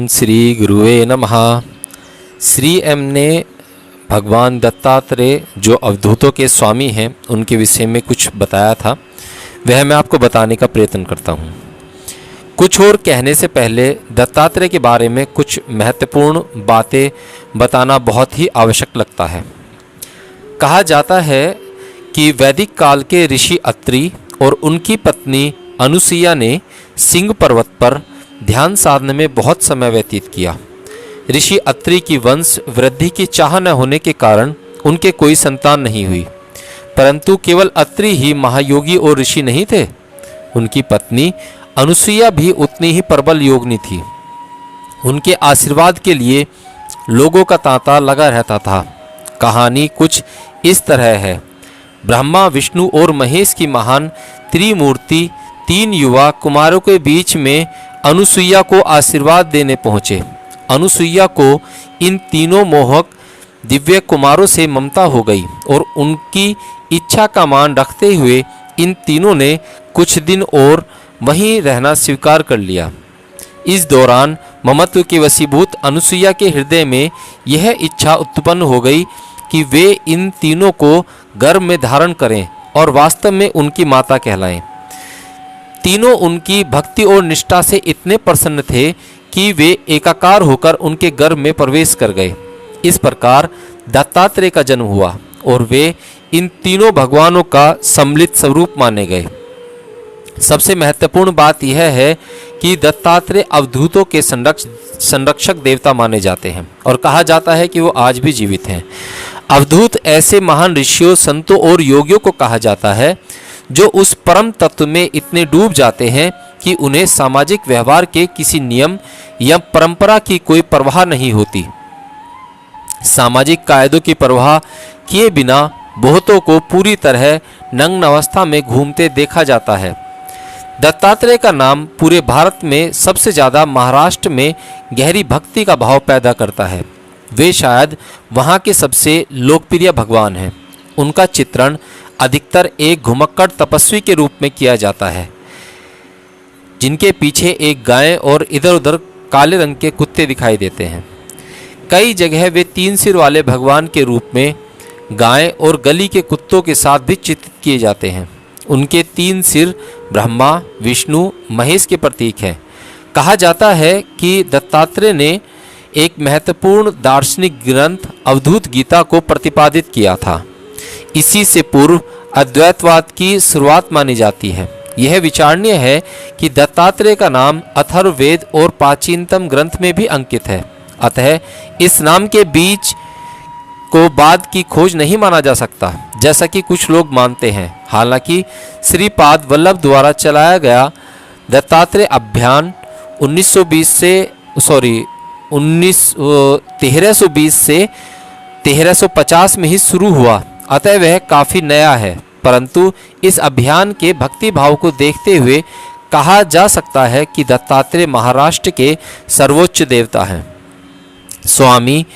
श्री गुरुवे नमः। श्री एम ने भगवान दत्तात्रेय जो अवधूतों के स्वामी हैं उनके विषय में कुछ बताया था, वह मैं आपको बताने का प्रयत्न करता हूँ। कुछ और कहने से पहले दत्तात्रेय के बारे में कुछ महत्वपूर्ण बातें बताना बहुत ही आवश्यक लगता है। कहा जाता है कि वैदिक काल के ऋषि अत्रि और उनकी पत्नी अनुसुईया ने सिंह पर्वत पर ध्यान साधने में बहुत समय व्यतीत किया। ऋषि अत्रि की वंश वृद्धि की चाह न होने के कारण उनके कोई संतान नहीं हुई, परंतु केवल अत्रि ही महायोगी और ऋषि नहीं थे। उनकी पत्नी अनुसुईया भी उतनी ही प्रबल योगिनी थी। उनके आशीर्वाद के लिए लोगों का तांता लगा रहता था। कहानी कुछ इस तरह है। ब्रह्मा, विष्णु और महेश की महान त्रिमूर्ति तीन युवा कुमारों के बीच में अनुसुईया को आशीर्वाद देने पहुँचे। अनुसुईया को इन तीनों मोहक दिव्य कुमारों से ममता हो गई और उनकी इच्छा का मान रखते हुए इन तीनों ने कुछ दिन और वहीं रहना स्वीकार कर लिया। इस दौरान ममत्व के वशीभूत अनुसुईया के हृदय में यह इच्छा उत्पन्न हो गई कि वे इन तीनों को गर्भ में धारण करें और वास्तव में उनकी माता कहलाएं। तीनों उनकी भक्ति और निष्ठा से इतने प्रसन्न थे कि वे एकाकार होकर उनके गर्भ में प्रवेश कर गए। इस प्रकार दत्तात्रेय का जन्म हुआ और वे इन तीनों भगवानों का सम्मिलित स्वरूप माने गए। सबसे महत्वपूर्ण बात यह है कि दत्तात्रेय अवधूतों के संरक्षक देवता माने जाते हैं और कहा जाता है कि वो आज भी जीवित हैं। अवधूत ऐसे महान ऋषियों, संतों और योगियों को कहा जाता है जो उस परम तत्व में इतने डूब जाते हैं कि उन्हें सामाजिक व्यवहार के किसी नियम या परंपरा की कोई परवाह नहीं होती। सामाजिक कायदों की परवाह किए बिना बहुतों को पूरी तरह नग्न अवस्था में घूमते देखा जाता है। दत्तात्रेय का नाम पूरे भारत में सबसे ज़्यादा महाराष्ट्र में गहरी भक्ति का भाव पैदा करता है। वे शायद वहाँ के सबसे लोकप्रिय भगवान हैं। उनका चित्रण अधिकतर एक घुमक्कड़ तपस्वी के रूप में किया जाता है, जिनके पीछे एक गाय और इधर उधर काले रंग के कुत्ते दिखाई देते हैं। कई जगह वे तीन सिर वाले भगवान के रूप में गाय और गली के कुत्तों के साथ भी चित्रित किए जाते हैं। उनके तीन सिर ब्रह्मा, विष्णु, महेश के प्रतीक हैं। कहा जाता है कि दत्तात्रेय ने एक महत्वपूर्ण दार्शनिक ग्रंथ अवधूत गीता को प्रतिपादित किया था। इसी से पूर्व अद्वैतवाद की शुरुआत मानी जाती है। यह विचारणीय है कि दत्तात्रेय का नाम अथर्ववेद और प्राचीनतम ग्रंथ में भी अंकित है। अतः इस नाम के बीच को बाद की खोज नहीं माना जा सकता, जैसा कि कुछ लोग मानते हैं। हालांकि श्रीपाद वल्लभ द्वारा चलाया गया दत्तात्रेय अभियान 1320 से 1350 में ही शुरू हुआ, अतः वह काफ़ी नया है। परंतु इस अभियान के भक्ति भाव को देखते हुए कहा जा सकता है कि दत्तात्रेय महाराष्ट्र के सर्वोच्च देवता हैं। स्वामी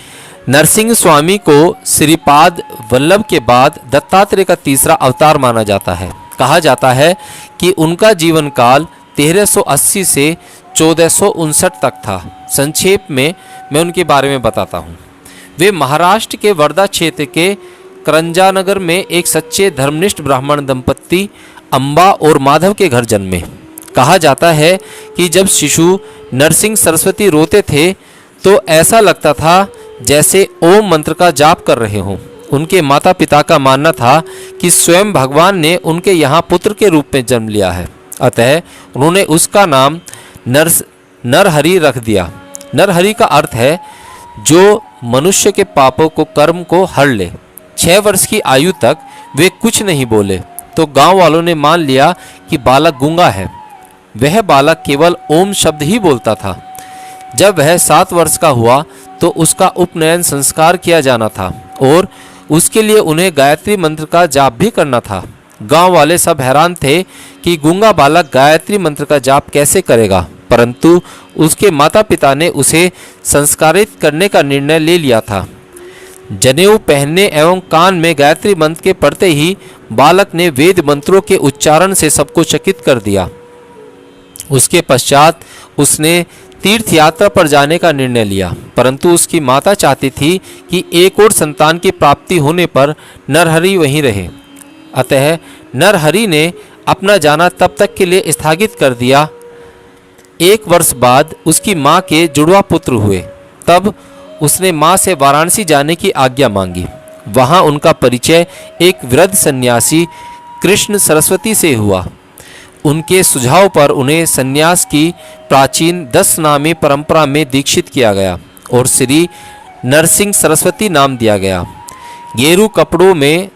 नरसिंह स्वामी को श्रीपाद वल्लभ के बाद दत्तात्रेय का तीसरा अवतार माना जाता है। कहा जाता है कि उनका जीवन काल 1380 से 1459 तक था। संक्षेप में मैं उनके बारे में बताता हूँ। वे महाराष्ट्र के वर्धा क्षेत्र के करंजानगर में एक सच्चे धर्मनिष्ठ ब्राह्मण दंपत्ति अंबा और माधव के घर जन्मे। कहा जाता है कि जब शिशु नरसिंह सरस्वती रोते थे तो ऐसा लगता था जैसे ओम मंत्र का जाप कर रहे हों। उनके माता पिता का मानना था कि स्वयं भगवान ने उनके यहाँ पुत्र के रूप में जन्म लिया है, अतः उन्होंने उसका नाम नरहरि रख दिया। नरहरि का अर्थ है जो मनुष्य के पापों को, कर्म को हर ले। 6 वर्ष की आयु तक वे कुछ नहीं बोले तो गांव वालों ने मान लिया कि बालक गूंगा है। वह बालक केवल ओम शब्द ही बोलता था। जब वह 7 वर्ष का हुआ तो उसका उपनयन संस्कार किया जाना था और उसके लिए उन्हें गायत्री मंत्र का जाप भी करना था। गांव वाले सब हैरान थे कि गूंगा बालक गायत्री मंत्र का जाप कैसे करेगा, परंतु उसके माता पिता ने उसे संस्कारित करने का निर्णय ले लिया था। जनेऊ पहनने एवं कान में गायत्री मंत्र के पढ़ते ही बालक ने वेद मंत्रों के उच्चारण से सबको चकित कर दिया। उसके पश्चात उसने तीर्थ यात्रा पर जाने का निर्णय लिया, परंतु उसकी माता चाहती थी कि एक और संतान की प्राप्ति होने पर नरहरि वहीं रहे। अतः नरहरि ने अपना जाना तब तक के लिए स्थगित कर दिया। 1 वर्ष बाद उसकी माँ के जुड़वा पुत्र हुए। तब उसने माँ से वाराणसी जाने की आज्ञा मांगी। वहाँ उनका परिचय एक वृद्ध सन्यासी कृष्ण सरस्वती से हुआ। उनके सुझाव पर उन्हें सन्यास की प्राचीन 10 नामी परंपरा में दीक्षित किया गया और श्री नरसिंह सरस्वती नाम दिया गया। गेरू कपड़ों में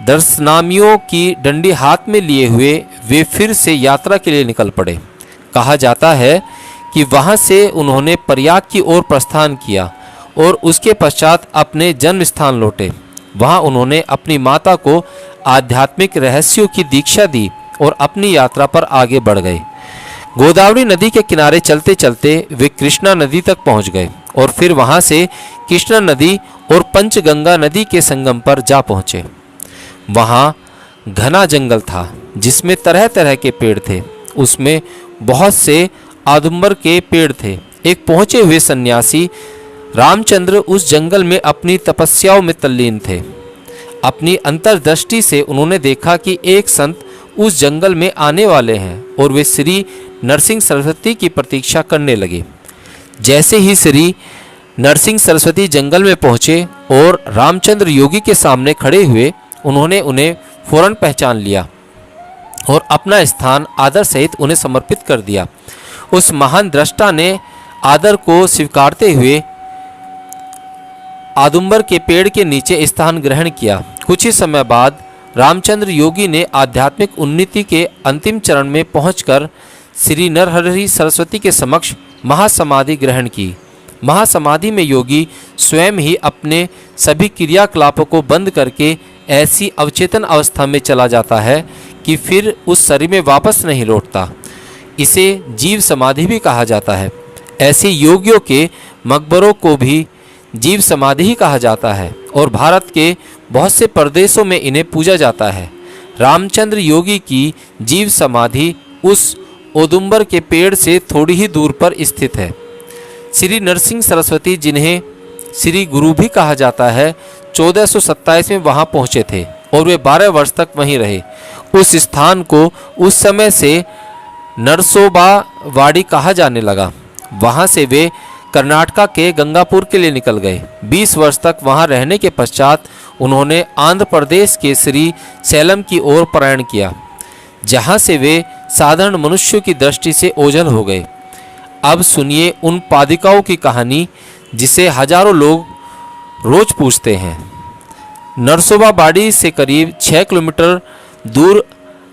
दर्शनामियों की डंडी हाथ में लिए हुए वे फिर से यात्रा के लिए निकल पड़े। कहा जाता है कि वहाँ से उन्होंने प्रयाग की ओर प्रस्थान किया और उसके पश्चात अपने जन्म स्थान लौटे। वहाँ उन्होंने अपनी माता को आध्यात्मिक रहस्यों की दीक्षा दी और अपनी यात्रा पर आगे बढ़ गए। गोदावरी नदी के किनारे चलते चलते वे कृष्णा नदी तक पहुँच गए और फिर वहाँ से कृष्णा नदी और पंचगंगा नदी के संगम पर जा पहुँचे। वहाँ घना जंगल था जिसमें तरह तरह के पेड़ थे। उसमें बहुत से आदुम्बर के पेड़ थे। एक पहुँचे हुए सन्यासी रामचंद्र उस जंगल में अपनी तपस्याओं में तल्लीन थे। अपनी अंतर्दृष्टि से उन्होंने देखा कि एक संत उस जंगल में आने वाले हैं और वे श्री नरसिंह सरस्वती की प्रतीक्षा करने लगे। जैसे ही श्री नरसिंह सरस्वती जंगल में पहुँचे और रामचंद्र योगी के सामने खड़े हुए, उन्होंने उन्हें फौरन पहचान लिया और अपना स्थान आदर सहित उन्हें समर्पित कर दिया। उस महान दृष्टा ने आदर को स्वीकारते हुए आदुम्बर के पेड़ के नीचे स्थान ग्रहण किया। कुछ ही समय बाद रामचंद्र योगी ने आध्यात्मिक उन्नति के अंतिम चरण में पहुंचकर श्री नरहरि सरस्वती के समक्ष महासमाधि ग्रहण की। महासमाधि में योगी स्वयं ही अपने सभी क्रियाकलापों को बंद करके ऐसी अवचेतन अवस्था में चला जाता है कि फिर उस शरीर में वापस नहीं लौटता। इसे जीव समाधि भी कहा जाता है। ऐसे योगियों के मकबरों को भी जीव समाधि ही कहा जाता है और भारत के बहुत से प्रदेशों में इन्हें पूजा जाता है। रामचंद्र योगी की जीव समाधि उस औदुंबर के पेड़ से थोड़ी ही दूर पर स्थित है। श्री नरसिंह सरस्वती, जिन्हें श्री गुरु भी कहा जाता है, 1427 में वहां पहुंचे थे और वे 12 वर्ष तक वहीं रहे। उस स्थान को उस समय से नरसोबा वाड़ी कहा जाने लगा। वहां से वे कर्नाटका के गंगापुर के लिए निकल गए। 20 वर्ष तक वहां रहने के पश्चात उन्होंने आंध्र प्रदेश के श्री सैलम की ओर प्रयाण किया, जहां से वे साधारण मनुष्यों की दृष्टि से ओझल हो गए। अब सुनिए उन पादिकाओं की कहानी जिसे हजारों लोग रोज पूछते हैं। नरसोबा बाड़ी से करीब 6 किलोमीटर दूर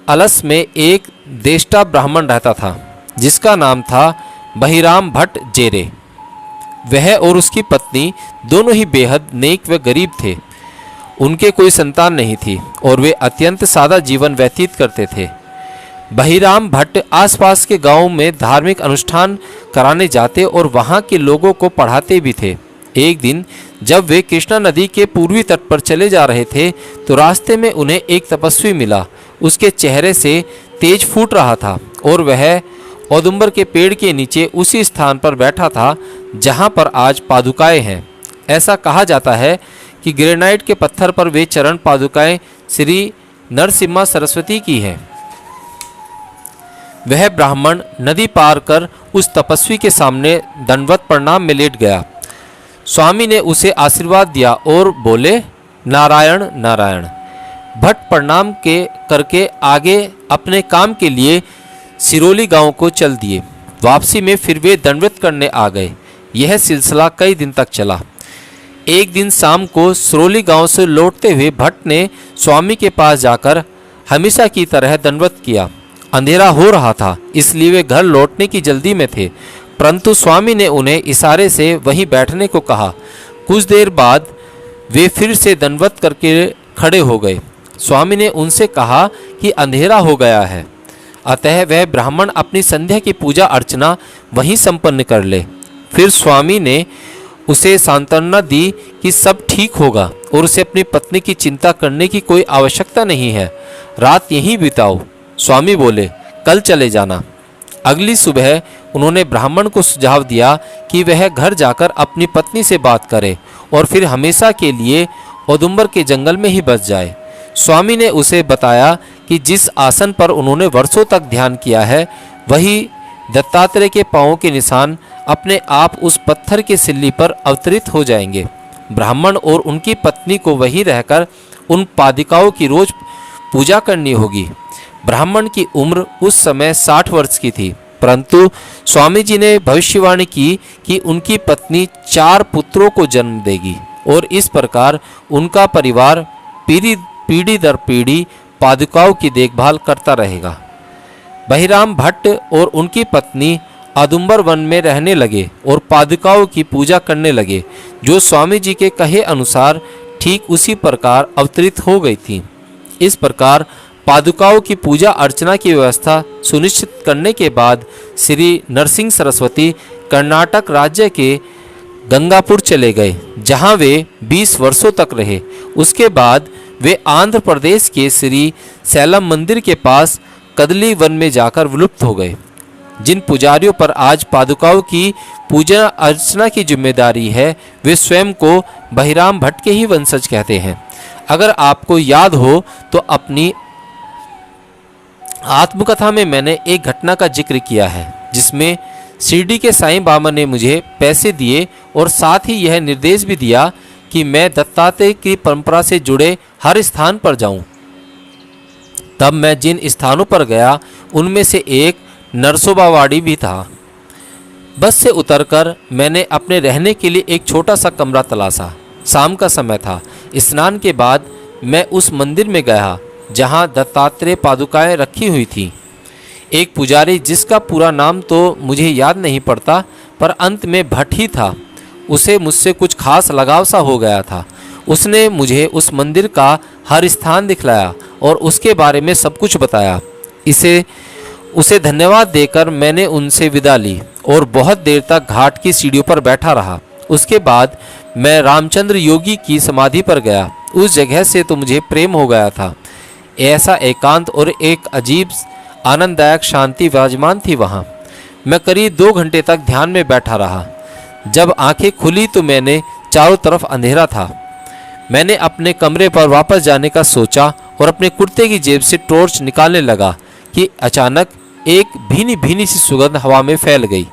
अलस में एक देष्टा ब्राह्मण रहता था जिसका नाम था बहिराम भट्ट जेरे। वह और उसकी पत्नी दोनों ही बेहद नेक व गरीब थे। उनके कोई संतान नहीं थी और वे अत्यंत सादा जीवन व्यतीत करते थे। बहिराम भट्ट आसपास के गांवों में धार्मिक अनुष्ठान कराने जाते और वहां के लोगों को पढ़ाते भी थे। एक दिन जब वे कृष्णा नदी के पूर्वी तट पर चले जा रहे थे तो रास्ते में उन्हें एक तपस्वी मिला। उसके चेहरे से तेज फूट रहा था और वह औदुंबर के पेड़ के नीचे उसी स्थान पर बैठा था जहां पर आज पादुकाएं हैं। ऐसा कहा जाता है कि ग्रेनाइट के पत्थर पर वे चरण पादुकाएं श्री नरसिम्हा सरस्वती की हैं। वह ब्राह्मण नदी पार कर उस तपस्वी के सामने दंडवत प्रणाम में लेट गया। स्वामी ने उसे आशीर्वाद दिया और बोले, नारायण नारायण। भट्ट प्रणाम करके आगे अपने काम के लिए सिरोली गांव को चल दिए। वापसी में फिर वे दंडवत करने आ गए। यह सिलसिला कई दिन तक चला। एक दिन शाम को सिरोली गांव से लौटते हुए भट्ट ने स्वामी के पास जाकर हमेशा की तरह दंडवत किया। अंधेरा हो रहा था, इसलिए वे घर लौटने की जल्दी में थे, परंतु स्वामी ने उन्हें इशारे से वहीं बैठने को कहा। कुछ देर बाद वे फिर से दंडवत करके खड़े हो गए। स्वामी ने उनसे कहा कि अंधेरा हो गया है, अतः वह ब्राह्मण अपनी संध्या की पूजा अर्चना वहीं संपन्न कर ले। फिर स्वामी ने उसे सांत्वना दी कि सब ठीक होगा और उसे अपनी पत्नी की चिंता करने की कोई आवश्यकता नहीं है, रात यहीं बिताओ। स्वामी बोले, कल चले जाना। अगली सुबह उन्होंने ब्राह्मण को सुझाव दिया कि वह घर जाकर अपनी पत्नी से बात करे और फिर हमेशा के लिए औदुंबर के जंगल में ही बस जाए। स्वामी ने उसे बताया कि जिस आसन पर उन्होंने वर्षों तक ध्यान किया है वही दत्तात्रेय के पांवों के निशान अपने आप उस पत्थर की सिल्ली पर अवतरित हो जाएंगे। ब्राह्मण और उनकी पत्नी को वहीं रहकर उन पादिकाओं की रोज पूजा करनी होगी। ब्राह्मण की उम्र उस समय 60 वर्ष की थी, परंतु स्वामी जी ने भविष्यवाणी की कि उनकी पत्नी 4 पुत्रों को जन्म देगी और इस प्रकार उनका परिवार पीढ़ी दर पीढ़ी पादुकाओं की देखभाल करता रहेगा। बहिराम भट्ट और उनकी पत्नी औदुंबर वन में रहने लगे और पादुकाओं की पूजा करने लगे, जो स्वामी जी के कहे अनुसार ठीक उसी प्रकार अवतरित हो गई थी। इस प्रकार पादुकाओं की पूजा अर्चना की व्यवस्था सुनिश्चित करने के बाद श्री नरसिंह सरस्वती कर्नाटक राज्य के गंगापुर चले गए, जहां वे 20 वर्षों तक रहे। उसके बाद वे आंध्र प्रदेश के श्री सैलम मंदिर के पास कदली वन में जाकर विलुप्त हो गए। जिन पुजारियों पर आज पादुकाओं की पूजा अर्चना की जिम्मेदारी है वे स्वयं को बहिराम भट्ट के ही वंशज कहते हैं। अगर आपको याद हो तो अपनी आत्मकथा में मैंने एक घटना का जिक्र किया है जिसमें शिरडी के साईं बाबा ने मुझे पैसे दिए और साथ ही यह निर्देश भी दिया कि मैं दत्तात्रेय की परंपरा से जुड़े हर स्थान पर जाऊं। तब मैं जिन स्थानों पर गया उनमें से एक नरसोबावाड़ी भी था। बस से उतरकर मैंने अपने रहने के लिए एक छोटा सा कमरा तलाशा। शाम का समय था। स्नान के बाद मैं उस मंदिर में गया जहां दत्तात्रेय पादुकाएं रखी हुई थी। एक पुजारी जिसका पूरा नाम तो मुझे याद नहीं पड़ता पर अंत में भट्ट ही था, उसे मुझसे कुछ खास लगाव सा हो गया था। उसने मुझे उस मंदिर का हर स्थान दिखलाया और उसके बारे में सब कुछ बताया। उसे धन्यवाद देकर मैंने उनसे विदा ली और बहुत देर तक घाट की सीढ़ियों पर बैठा रहा। उसके बाद मैं रामचंद्र योगी की समाधि पर गया। उस जगह से तो मुझे प्रेम हो गया था। ऐसा एकांत और एक अजीब आनंददायक शांति विराजमान थी वहाँ। मैं करीब 2 घंटे तक ध्यान में बैठा रहा। जब आंखें खुली तो मैंने चारों तरफ अंधेरा था। मैंने अपने कमरे पर वापस जाने का सोचा और अपने कुर्ते की जेब से टॉर्च निकालने लगा कि अचानक एक भीनी भीनी सी सुगंध हवा में फैल गई।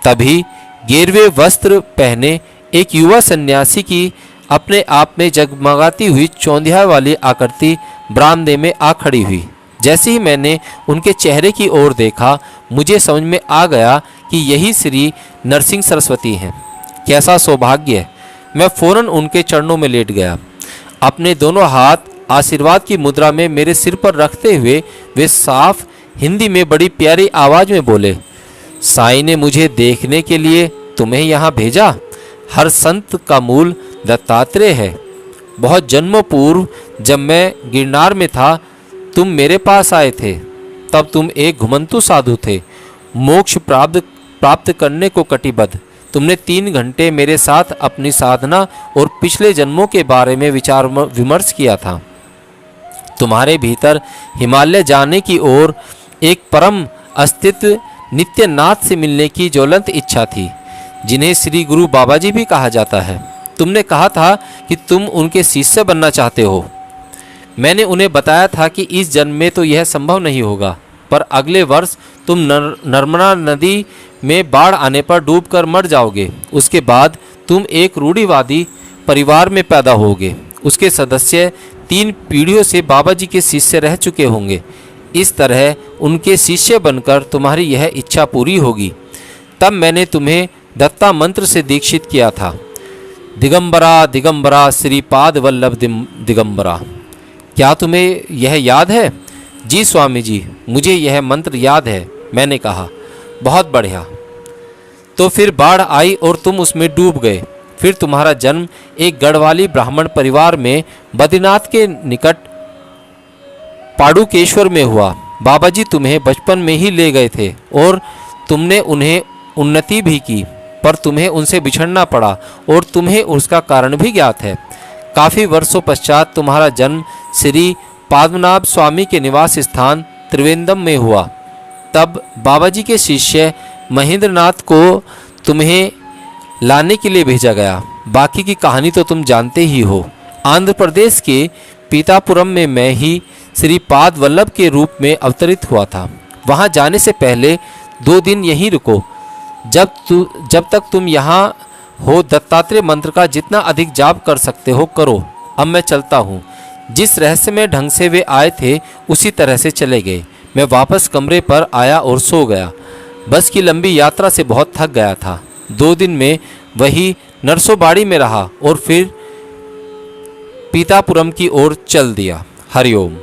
तभी गेरुए वस्त्र पहने एक युवा सन्यासी की अपने आप में जगमगाती हुई चौंधिया वाली आकृति बरामदे में आ खड़ी हुई। जैसे ही मैंने उनके चेहरे की ओर देखा मुझे समझ में आ गया कि यही श्री नरसिंह सरस्वती हैं। कैसा सौभाग्य है। मैं फौरन उनके चरणों में लेट गया। अपने दोनों हाथ आशीर्वाद की मुद्रा में मेरे सिर पर रखते हुए वे साफ हिंदी में बड़ी प्यारी आवाज़ में बोले, साईं ने मुझे देखने के लिए तुम्हें यहाँ भेजा। हर संत का मूल दत्तात्रेय है। बहुत जन्मों पूर्व जब मैं गिरनार में था तुम मेरे पास आए थे। तब तुम एक घुमंतु साधु थे, मोक्ष प्राप्त करने को कटिबद्ध। तुमने 3 घंटे मेरे साथ अपनी साधना और पिछले जन्मों के बारे में विचार विमर्श किया था। तुम्हारे भीतर हिमालय जाने की ओर एक परम अस्तित्व नित्यनाथ से मिलने की ज्वलंत इच्छा थी, जिन्हें श्री गुरु बाबा जी भी कहा जाता है। तुमने कहा था कि तुम उनके शिष्य बनना चाहते हो। मैंने उन्हें बताया था कि इस जन्म में तो यह संभव नहीं होगा, पर अगले वर्ष तुम नर्मदा नदी में बाढ़ आने पर डूबकर मर जाओगे। उसके बाद तुम एक रूढ़िवादी परिवार में पैदा होगे। उसके सदस्य 3 पीढ़ियों से बाबा जी के शिष्य रह चुके होंगे। इस तरह उनके शिष्य बनकर तुम्हारी यह इच्छा पूरी होगी। तब मैंने तुम्हें दत्ता मंत्र से दीक्षित किया था। दिगंबरा दिगंबरा श्रीपाद वल्लभ दिगंबरा। क्या तुम्हें यह याद है? जी स्वामी जी, मुझे यह मंत्र याद है, मैंने कहा। बहुत बढ़िया। तो फिर बाढ़ आई और तुम उसमें डूब गए। फिर तुम्हारा जन्म एक गढ़वाली ब्राह्मण परिवार में बद्रीनाथ के निकट पाडुकेश्वर में हुआ। बाबा जी तुम्हें बचपन में ही ले गए थे और तुमने उन्हें उन्नति भी की, पर तुम्हें उनसे बिछड़ना पड़ा और तुम्हें उसका कारण भी ज्ञात है। काफ़ी वर्षों पश्चात तुम्हारा जन्म श्री पद्मनाभ स्वामी के निवास स्थान त्रिवेंद्रम में हुआ। तब बाबा जी के शिष्य महेंद्रनाथ को तुम्हें लाने के लिए भेजा गया। बाकी की कहानी तो तुम जानते ही हो। आंध्र प्रदेश के पीतापुरम में मैं ही श्री पाद वल्लभ के रूप में अवतरित हुआ था। वहाँ जाने से पहले 2 दिन यहीं रुको। जब तक तुम यहाँ हो दत्तात्रेय मंत्र का जितना अधिक जाप कर सकते हो करो। अब मैं चलता हूँ। जिस रहस्यमय ढंग से वे आए थे उसी तरह से चले गए। मैं वापस कमरे पर आया और सो गया। बस की लंबी यात्रा से बहुत थक गया था। 2 दिन में वही नरसोबाड़ी में रहा और फिर पीतापुरम की ओर चल दिया। हरिओम।